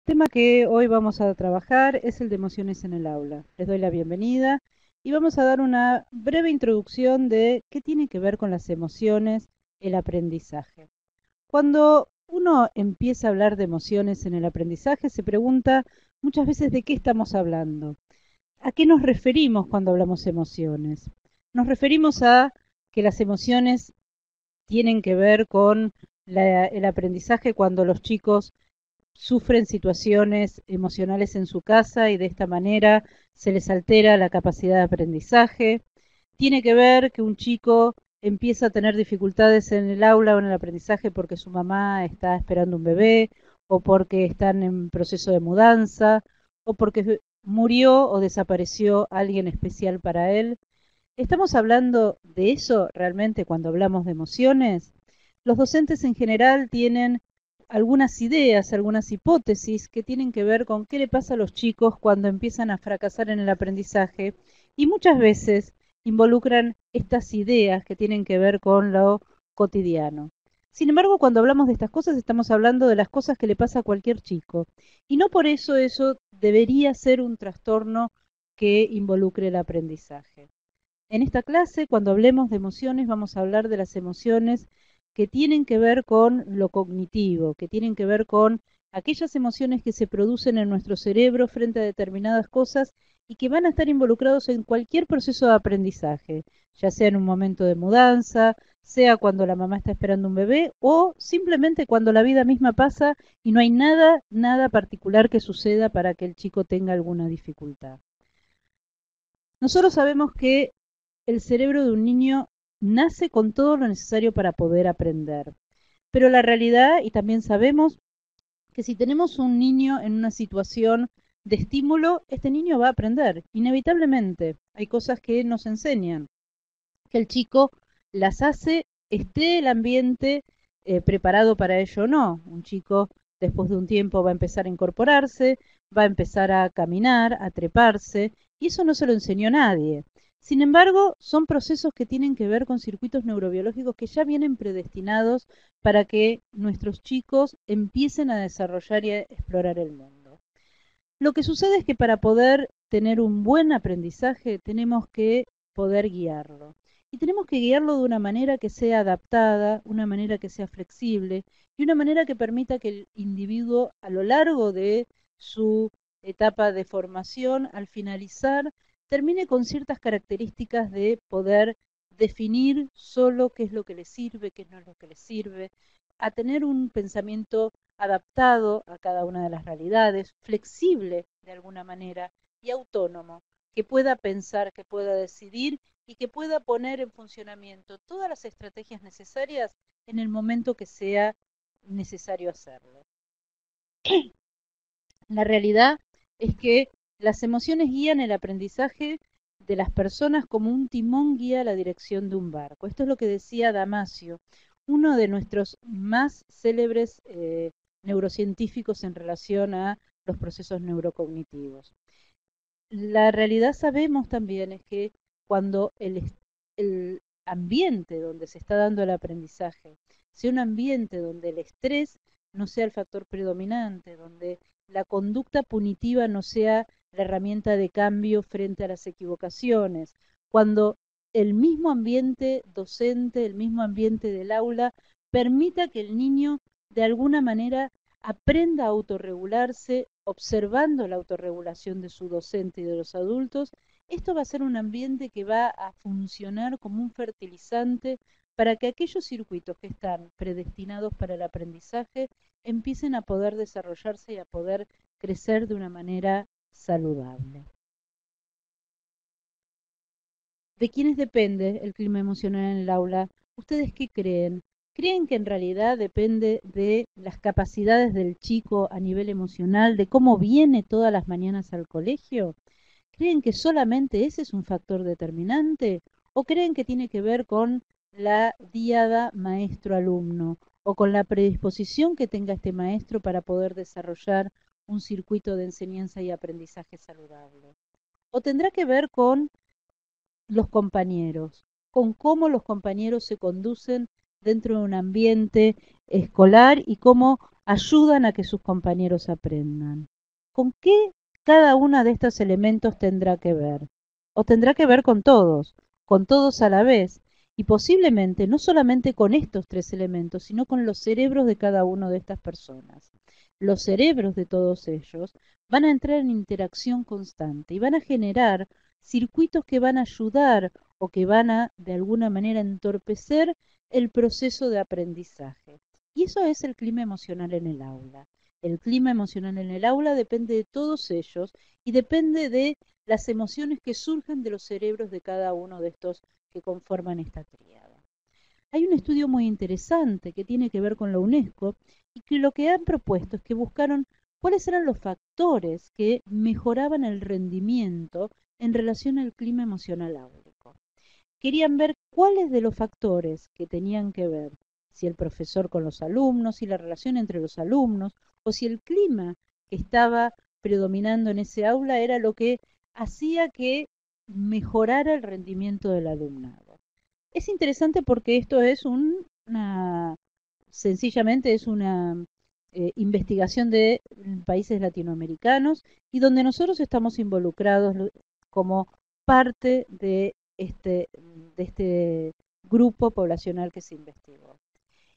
El tema que hoy vamos a trabajar es el de emociones en el aula. Les doy la bienvenida y vamos a dar una breve introducción de qué tiene que ver con las emociones, el aprendizaje. Cuando uno empieza a hablar de emociones en el aprendizaje, se pregunta muchas veces de qué estamos hablando. ¿A qué nos referimos cuando hablamos emociones? Nos referimos a que las emociones tienen que ver con el aprendizaje cuando los chicos sufren situaciones emocionales en su casa y de esta manera se les altera la capacidad de aprendizaje. Tiene que ver que un chico empieza a tener dificultades en el aula o en el aprendizaje porque su mamá está esperando un bebé o porque están en proceso de mudanza o porque murió o desapareció alguien especial para él. ¿Estamos hablando de eso realmente cuando hablamos de emociones? Los docentes en general tienen algunas ideas, algunas hipótesis que tienen que ver con qué le pasa a los chicos cuando empiezan a fracasar en el aprendizaje y muchas veces involucran estas ideas que tienen que ver con lo cotidiano. Sin embargo, cuando hablamos de estas cosas estamos hablando de las cosas que le pasa a cualquier chico y no por eso debería ser un trastorno que involucre el aprendizaje. En esta clase, cuando hablemos de emociones, vamos a hablar de las emociones que tienen que ver con lo cognitivo, que tienen que ver con aquellas emociones que se producen en nuestro cerebro frente a determinadas cosas y que van a estar involucrados en cualquier proceso de aprendizaje, ya sea en un momento de mudanza, sea cuando la mamá está esperando un bebé o simplemente cuando la vida misma pasa y no hay nada particular que suceda para que el chico tenga alguna dificultad. Nosotros sabemos que el cerebro de un niño nace con todo lo necesario para poder aprender. Pero la realidad, y también sabemos que si tenemos un niño en una situación de estímulo, este niño va a aprender, inevitablemente. Hay cosas que nos enseñan, que el chico las hace, esté el ambiente preparado para ello o no. Un chico después de un tiempo va a empezar a incorporarse, va a empezar a caminar, a treparse, y eso no se lo enseñó nadie. Sin embargo, son procesos que tienen que ver con circuitos neurobiológicos que ya vienen predestinados para que nuestros chicos empiecen a desarrollar y a explorar el mundo. Lo que sucede es que para poder tener un buen aprendizaje tenemos que poder guiarlo. Y tenemos que guiarlo de una manera que sea adaptada, una manera que sea flexible y una manera que permita que el individuo a lo largo de su etapa de formación, al finalizar, termine con ciertas características de poder definir solo qué es lo que le sirve, qué no es lo que le sirve, a tener un pensamiento adaptado a cada una de las realidades, flexible de alguna manera y autónomo, que pueda pensar, que pueda decidir y que pueda poner en funcionamiento todas las estrategias necesarias en el momento que sea necesario hacerlo. La realidad es que las emociones guían el aprendizaje de las personas como un timón guía la dirección de un barco. Esto es lo que decía Damasio, uno de nuestros más célebres neurocientíficos en relación a los procesos neurocognitivos. La realidad sabemos también es que cuando el ambiente donde se está dando el aprendizaje sea un ambiente donde el estrés no sea el factor predominante, donde la conducta punitiva no sea la herramienta de cambio frente a las equivocaciones, cuando el mismo ambiente docente, el mismo ambiente del aula, permita que el niño de alguna manera aprenda a autorregularse observando la autorregulación de su docente y de los adultos, esto va a ser un ambiente que va a funcionar como un fertilizante para que aquellos circuitos que están predestinados para el aprendizaje empiecen a poder desarrollarse y a poder crecer de una manera saludable. ¿De quiénes depende el clima emocional en el aula? ¿Ustedes qué creen? ¿Creen que en realidad depende de las capacidades del chico a nivel emocional, de cómo viene todas las mañanas al colegio? ¿Creen que solamente ese es un factor determinante? ¿O creen que tiene que ver con la diada maestro-alumno o con la predisposición que tenga este maestro para poder desarrollar un circuito de enseñanza y aprendizaje saludable? ¿O tendrá que ver con los compañeros, con cómo los compañeros se conducen dentro de un ambiente escolar y cómo ayudan a que sus compañeros aprendan. ¿Con qué cada uno de estos elementos tendrá que ver? O tendrá que ver con todos a la vez, y posiblemente no solamente con estos tres elementos, sino con los cerebros de cada una de estas personas. Los cerebros de todos ellos van a entrar en interacción constante y van a generar circuitos que van a ayudar o que van a, de alguna manera, entorpecer el proceso de aprendizaje. Y eso es el clima emocional en el aula. El clima emocional en el aula depende de todos ellos y depende de las emociones que surgen de los cerebros de cada uno de estos que conforman esta tríada. Hay un estudio muy interesante que tiene que ver con la UNESCO y que lo que han propuesto es que buscaron cuáles eran los factores que mejoraban el rendimiento en relación al clima emocional áulico. Querían ver cuáles de los factores que tenían que ver, si el profesor con los alumnos, si la relación entre los alumnos, o si el clima que estaba predominando en ese aula era lo que hacía que mejorara el rendimiento del alumnado. Es interesante porque esto es sencillamente es una investigación de países latinoamericanos y donde nosotros estamos involucrados como parte de este grupo poblacional que se investigó.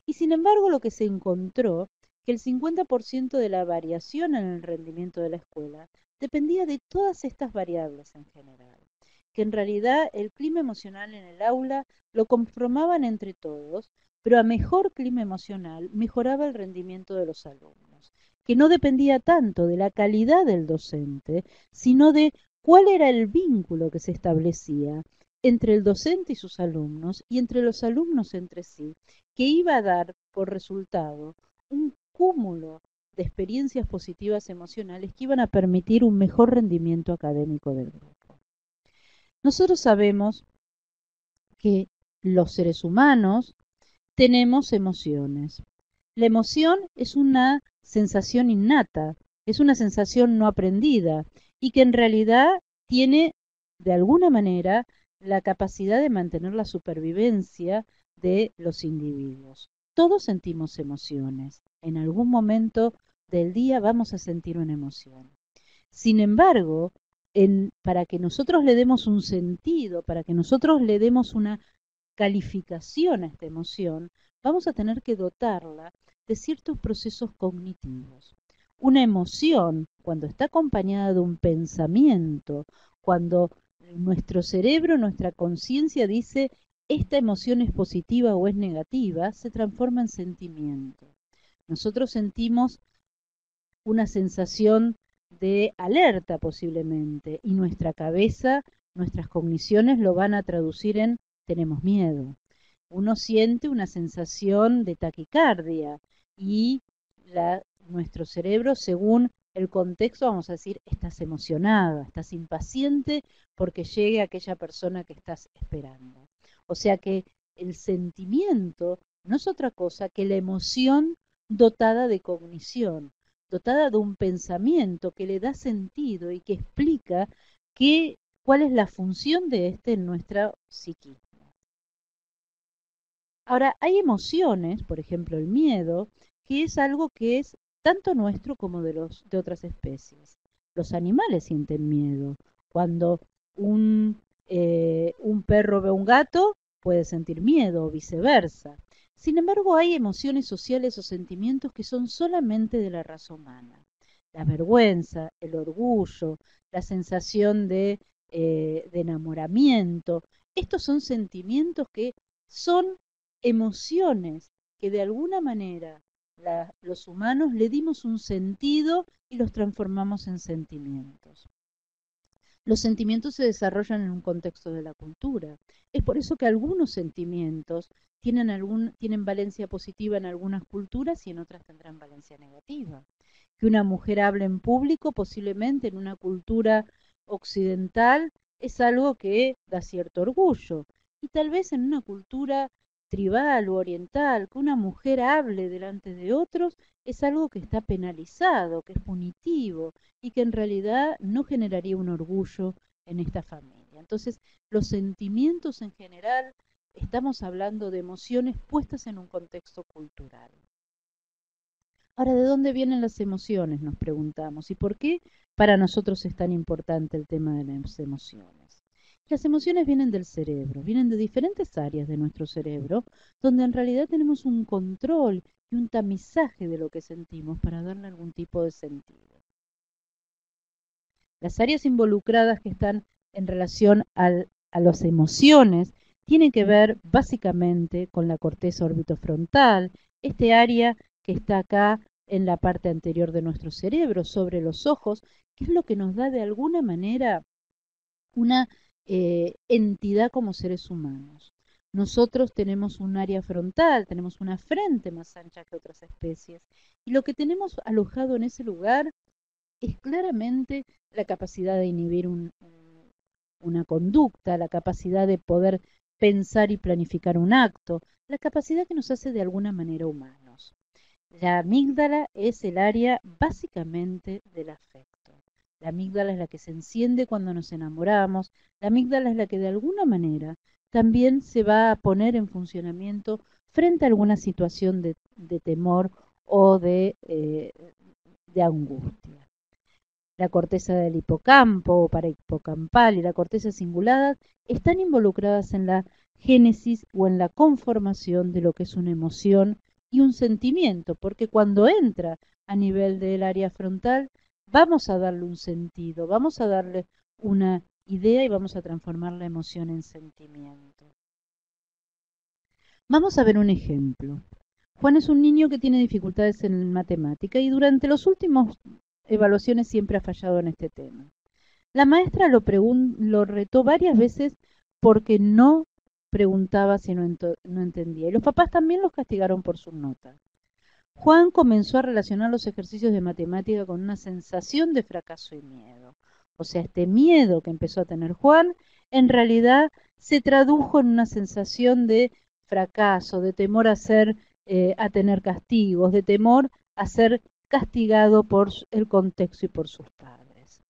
Y sin embargo, lo que se encontró, que el 50% de la variación en el rendimiento de la escuela dependía de todas estas variables en general, que en realidad el clima emocional en el aula lo conformaban entre todos, pero a mejor clima emocional mejoraba el rendimiento de los alumnos, que no dependía tanto de la calidad del docente, sino de cuál era el vínculo que se establecía entre el docente y sus alumnos y entre los alumnos entre sí, que iba a dar por resultado un cúmulo de experiencias positivas emocionales que iban a permitir un mejor rendimiento académico del grupo. Nosotros sabemos que los seres humanos tenemos emociones. La emoción es una sensación innata, es una sensación no aprendida y que en realidad tiene, de alguna manera, la capacidad de mantener la supervivencia de los individuos. Todos sentimos emociones. En algún momento del día vamos a sentir una emoción. Sin embargo, para que nosotros le demos un sentido, para que nosotros le demos una calificación a esta emoción, vamos a tener que dotarla de ciertos procesos cognitivos. Una emoción, cuando está acompañada de un pensamiento, cuando nuestro cerebro, nuestra conciencia dice esta emoción es positiva o es negativa, se transforma en sentimiento. Nosotros sentimos una sensación de alerta posiblemente y nuestra cabeza, nuestras cogniciones lo van a traducir en tenemos miedo. Uno siente una sensación de taquicardia y nuestro cerebro, según el contexto, vamos a decir, estás emocionada, estás impaciente porque llegue aquella persona que estás esperando. O sea que el sentimiento no es otra cosa que la emoción dotada de cognición, dotada de un pensamiento que le da sentido y que explica cuál es la función de este en nuestra psiquismo. Ahora, hay emociones, por ejemplo el miedo, que es algo que es tanto nuestro como de otras especies. Los animales sienten miedo. Cuando un perro ve a un gato, puede sentir miedo o viceversa. Sin embargo, hay emociones sociales o sentimientos que son solamente de la raza humana. La vergüenza, el orgullo, la sensación de enamoramiento. Estos son sentimientos que son emociones que de alguna manera los humanos le dimos un sentido y los transformamos en sentimientos. Los sentimientos se desarrollan en un contexto de la cultura. Es por eso que algunos sentimientos tienen valencia positiva en algunas culturas y en otras tendrán valencia negativa. Que una mujer hable en público, posiblemente en una cultura occidental, es algo que da cierto orgullo. Y tal vez en una cultura tribal o oriental, que una mujer hable delante de otros, es algo que está penalizado, que es punitivo y que en realidad no generaría un orgullo en esta familia. Entonces, los sentimientos en general, estamos hablando de emociones puestas en un contexto cultural. Ahora, ¿de dónde vienen las emociones? Nos preguntamos. ¿Y por qué para nosotros es tan importante el tema de las emociones? Las emociones vienen del cerebro, vienen de diferentes áreas de nuestro cerebro, donde en realidad tenemos un control y un tamizaje de lo que sentimos para darle algún tipo de sentido. Las áreas involucradas que están en relación a las emociones tienen que ver básicamente con la corteza orbitofrontal, este área que está acá en la parte anterior de nuestro cerebro, sobre los ojos, que es lo que nos da de alguna manera una entidad como seres humanos. Nosotros tenemos un área frontal, tenemos una frente más ancha que otras especies, y lo que tenemos alojado en ese lugar es claramente la capacidad de inhibir una conducta, la capacidad de poder pensar y planificar un acto, la capacidad que nos hace de alguna manera humanos. La amígdala es el área básicamente del afecto. La amígdala es la que se enciende cuando nos enamoramos, la amígdala es la que de alguna manera también se va a poner en funcionamiento frente a alguna situación de temor o de angustia. La corteza del hipocampo o parahipocampal y la corteza cingulada están involucradas en la génesis o en la conformación de lo que es una emoción y un sentimiento, porque cuando entra a nivel del área frontal, vamos a darle un sentido, vamos a darle una idea y vamos a transformar la emoción en sentimiento. Vamos a ver un ejemplo. Juan es un niño que tiene dificultades en matemática y durante los últimos evaluaciones siempre ha fallado en este tema. La maestra lo retó varias veces porque no preguntaba si no entendía. Y los papás también los castigaron por sus notas. Juan comenzó a relacionar los ejercicios de matemática con una sensación de fracaso y miedo. O sea, este miedo que empezó a tener Juan, en realidad se tradujo en una sensación de fracaso, de temor a tener castigos, de temor a ser castigado por el contexto y por sus padres.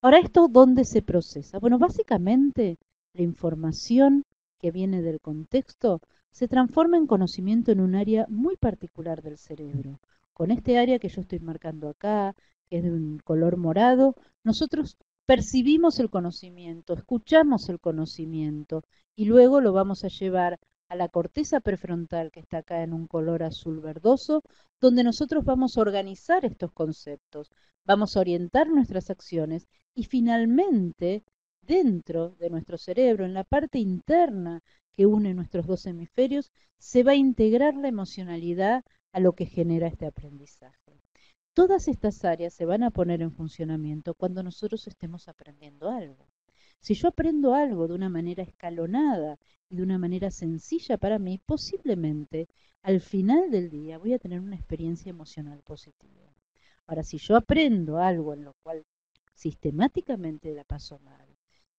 Ahora, ¿esto dónde se procesa? Bueno, básicamente la información que viene del contexto se transforma en conocimiento en un área muy particular del cerebro. Con este área que yo estoy marcando acá, que es de un color morado, nosotros percibimos el conocimiento, escuchamos el conocimiento y luego lo vamos a llevar a la corteza prefrontal que está acá en un color azul verdoso, donde nosotros vamos a organizar estos conceptos, vamos a orientar nuestras acciones y finalmente dentro de nuestro cerebro, en la parte interna que une nuestros dos hemisferios, se va a integrar la emocionalidad a lo que genera este aprendizaje. Todas estas áreas se van a poner en funcionamiento cuando nosotros estemos aprendiendo algo. Si yo aprendo algo de una manera escalonada y de una manera sencilla para mí, posiblemente al final del día voy a tener una experiencia emocional positiva. Ahora, si yo aprendo algo en lo cual sistemáticamente la paso mal,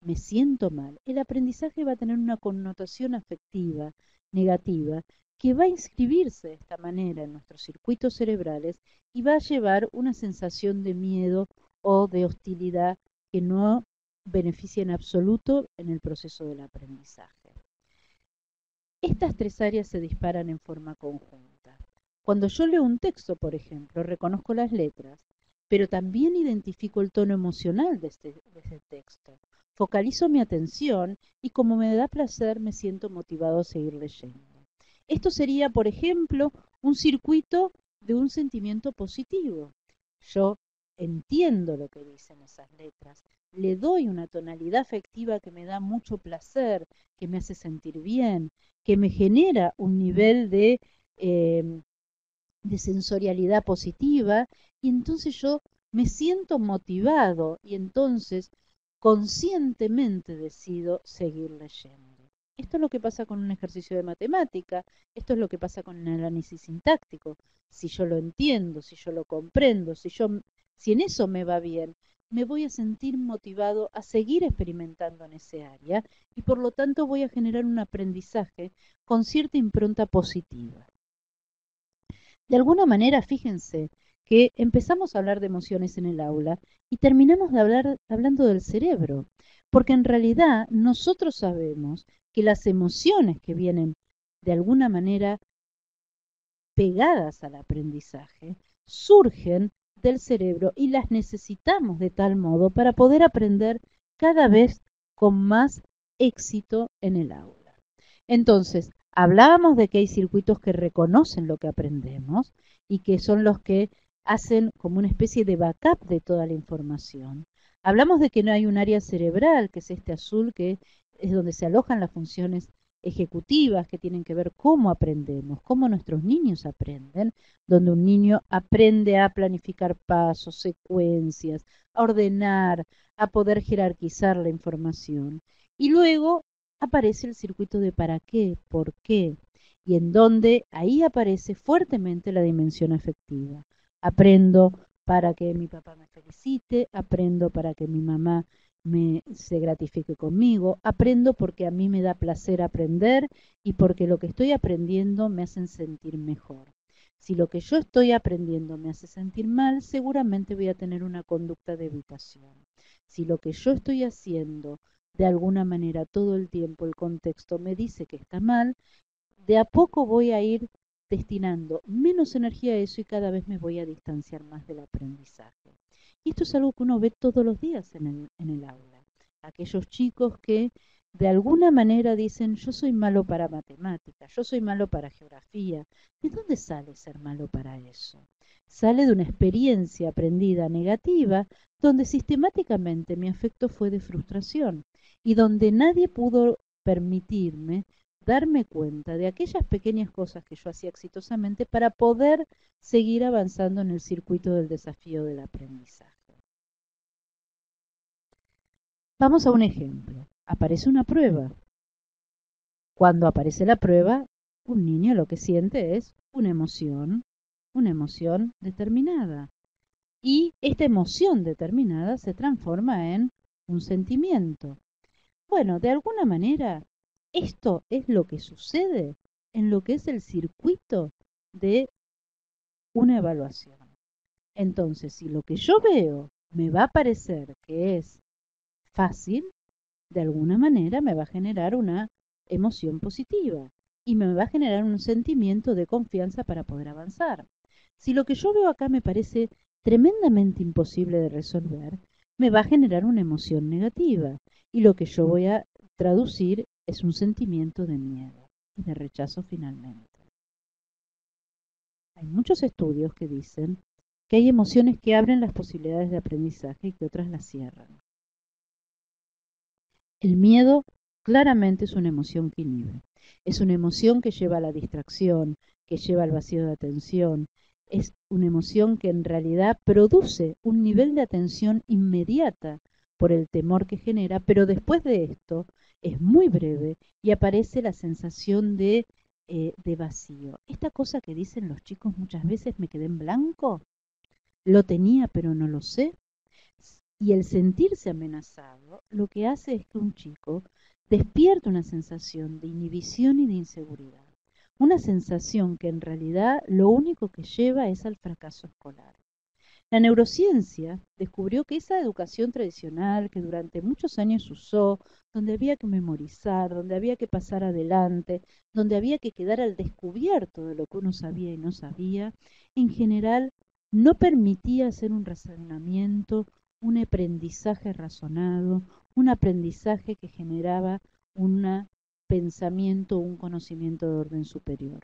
me siento mal, el aprendizaje va a tener una connotación afectiva negativa que va a inscribirse de esta manera en nuestros circuitos cerebrales y va a llevar una sensación de miedo o de hostilidad que no beneficia en absoluto en el proceso del aprendizaje. Estas tres áreas se disparan en forma conjunta. Cuando yo leo un texto, por ejemplo, reconozco las letras, pero también identifico el tono emocional de ese texto. Focalizo mi atención y como me da placer, me siento motivado a seguir leyendo. Esto sería, por ejemplo, un circuito de un sentimiento positivo. Yo entiendo lo que dicen esas letras, le doy una tonalidad afectiva que me da mucho placer, que me hace sentir bien, que me genera un nivel de sensorialidad positiva y entonces yo me siento motivado y entonces conscientemente decido seguir leyendo. Esto es lo que pasa con un ejercicio de matemática, esto es lo que pasa con el análisis sintáctico. Si yo lo entiendo, si yo lo comprendo, si en eso me va bien, me voy a sentir motivado a seguir experimentando en ese área y por lo tanto voy a generar un aprendizaje con cierta impronta positiva. De alguna manera, fíjense que empezamos a hablar de emociones en el aula y terminamos hablando del cerebro, porque en realidad nosotros sabemos que las emociones que vienen de alguna manera pegadas al aprendizaje surgen del cerebro y las necesitamos de tal modo para poder aprender cada vez con más éxito en el aula. Entonces, hablábamos de que hay circuitos que reconocen lo que aprendemos y que son los que hacen como una especie de backup de toda la información. Hablamos de que no hay un área cerebral, que es este azul, que es donde se alojan las funciones ejecutivas que tienen que ver cómo aprendemos, cómo nuestros niños aprenden, donde un niño aprende a planificar pasos, secuencias, a ordenar, a poder jerarquizar la información. Y luego aparece el circuito de para qué, por qué, y en donde ahí aparece fuertemente la dimensión afectiva. Aprendo para que mi papá me felicite, aprendo para que mi mamá se gratifique conmigo, aprendo porque a mí me da placer aprender y porque lo que estoy aprendiendo me hace sentir mejor. Si lo que yo estoy aprendiendo me hace sentir mal, seguramente voy a tener una conducta de evitación. Si lo que yo estoy haciendo de alguna manera todo el tiempo el contexto me dice que está mal, de a poco voy a ir destinando menos energía a eso y cada vez me voy a distanciar más del aprendizaje. Y esto es algo que uno ve todos los días en el aula. Aquellos chicos que de alguna manera dicen, yo soy malo para matemáticas, yo soy malo para geografía. ¿De dónde sale ser malo para eso? Sale de una experiencia aprendida negativa donde sistemáticamente mi afecto fue de frustración y donde nadie pudo permitirme darme cuenta de aquellas pequeñas cosas que yo hacía exitosamente para poder seguir avanzando en el circuito del desafío del aprendizaje. Vamos a un ejemplo. Aparece una prueba. Cuando aparece la prueba, un niño lo que siente es una emoción determinada. Y esta emoción determinada se transforma en un sentimiento. Bueno, de alguna manera, esto es lo que sucede en lo que es el circuito de una evaluación. Entonces, si lo que yo veo me va a parecer que es fácil, de alguna manera me va a generar una emoción positiva y me va a generar un sentimiento de confianza para poder avanzar. Si lo que yo veo acá me parece tremendamente imposible de resolver, me va a generar una emoción negativa y lo que yo voy a traducir es un sentimiento de miedo y de rechazo finalmente. Hay muchos estudios que dicen que hay emociones que abren las posibilidades de aprendizaje y que otras las cierran. El miedo claramente es una emoción que inhibe. Es una emoción que lleva a la distracción, que lleva al vacío de atención. Es una emoción que en realidad produce un nivel de atención inmediata por el temor que genera, pero después de esto es muy breve y aparece la sensación de vacío. Esta cosa que dicen los chicos muchas veces, me quedé en blanco, lo tenía pero no lo sé. Y el sentirse amenazado lo que hace es que un chico despierta una sensación de inhibición y de inseguridad. Una sensación que en realidad lo único que lleva es al fracaso escolar. La neurociencia descubrió que esa educación tradicional que durante muchos años usó, donde había que memorizar, donde había que pasar adelante, donde había que quedar al descubierto de lo que uno sabía y no sabía, en general no permitía hacer un razonamiento, un aprendizaje razonado, un aprendizaje que generaba un pensamiento, un conocimiento de orden superior.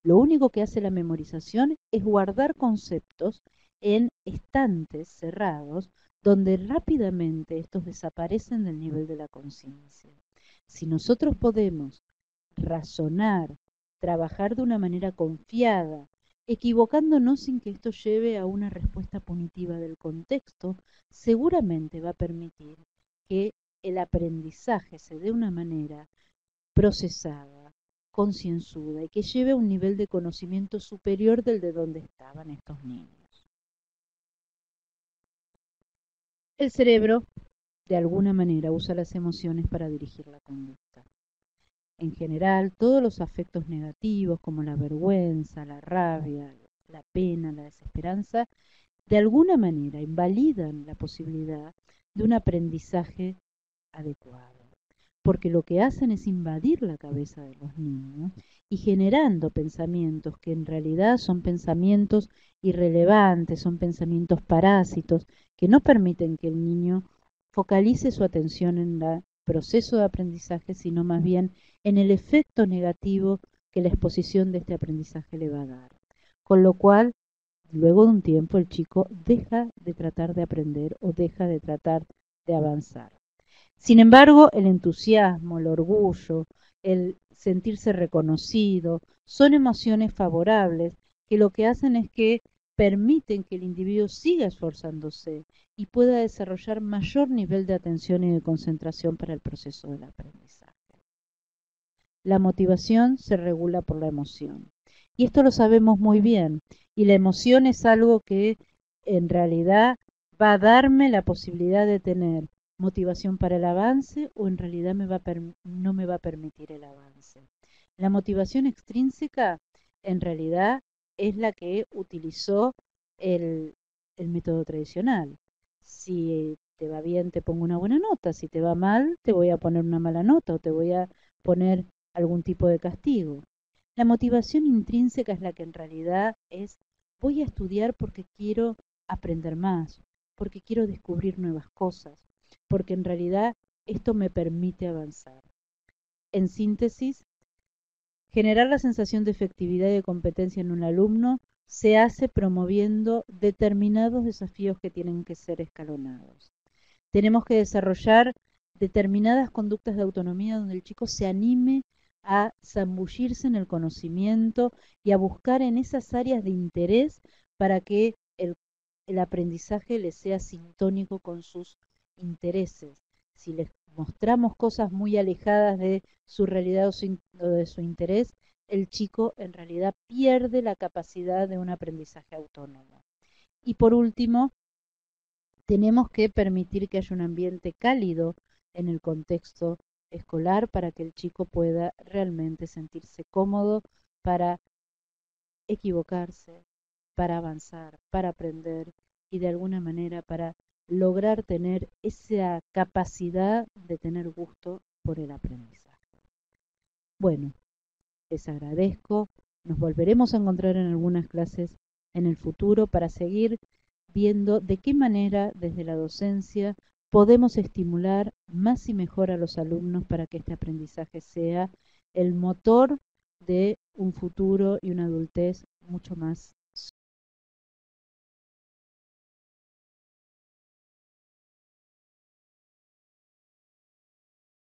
Lo único que hace la memorización es guardar conceptos en estantes cerrados donde rápidamente estos desaparecen del nivel de la conciencia. Si nosotros podemos razonar, trabajar de una manera confiada, equivocándonos sin que esto lleve a una respuesta punitiva del contexto, seguramente va a permitir que el aprendizaje se dé de una manera procesada, concienzuda y que lleve a un nivel de conocimiento superior del de donde estaban estos niños. El cerebro, de alguna manera, usa las emociones para dirigir la conducta. En general, todos los afectos negativos, como la vergüenza, la rabia, la pena, la desesperanza, de alguna manera invalidan la posibilidad de un aprendizaje adecuado. porque lo que hacen es invadir la cabeza de los niños y generando pensamientos que en realidad son pensamientos irrelevantes, son pensamientos parásitos, que no permiten que el niño focalice su atención en el proceso de aprendizaje, sino más bien en el efecto negativo que la exposición de este aprendizaje le va a dar. Con lo cual, luego de un tiempo, el chico deja de tratar de aprender o deja de tratar de avanzar. Sin embargo, el entusiasmo, el orgullo, el sentirse reconocido, son emociones favorables que lo que hacen es que permiten que el individuo siga esforzándose y pueda desarrollar mayor nivel de atención y de concentración para el proceso del aprendizaje. La motivación se regula por la emoción. Y esto lo sabemos muy bien. Y la emoción es algo que en realidad va a darme la posibilidad de tener motivación para el avance o en realidad no me va a permitir el avance. La motivación extrínseca en realidad es la que utilizó el método tradicional. Si te va bien, te pongo una buena nota. Si te va mal, te voy a poner una mala nota o te voy a poner algún tipo de castigo. La motivación intrínseca es la que en realidad es, voy a estudiar porque quiero aprender más, porque quiero descubrir nuevas cosas, porque en realidad esto me permite avanzar. En síntesis, generar la sensación de efectividad y de competencia en un alumno se hace promoviendo determinados desafíos que tienen que ser escalonados. Tenemos que desarrollar determinadas conductas de autonomía donde el chico se anime a zambullirse en el conocimiento y a buscar en esas áreas de interés para que el aprendizaje le sea sintónico con sus intereses. Si les mostramos cosas muy alejadas de su realidad o de su interés, el chico en realidad pierde la capacidad de un aprendizaje autónomo. Y por último, tenemos que permitir que haya un ambiente cálido en el contexto escolar para que el chico pueda realmente sentirse cómodo para equivocarse, para avanzar, para aprender y de alguna manera para lograr tener esa capacidad de tener gusto por el aprendizaje. Bueno, les agradezco. Nos volveremos a encontrar en algunas clases en el futuro para seguir viendo de qué manera desde la docencia podemos estimular más y mejor a los alumnos para que este aprendizaje sea el motor de un futuro y una adultez mucho más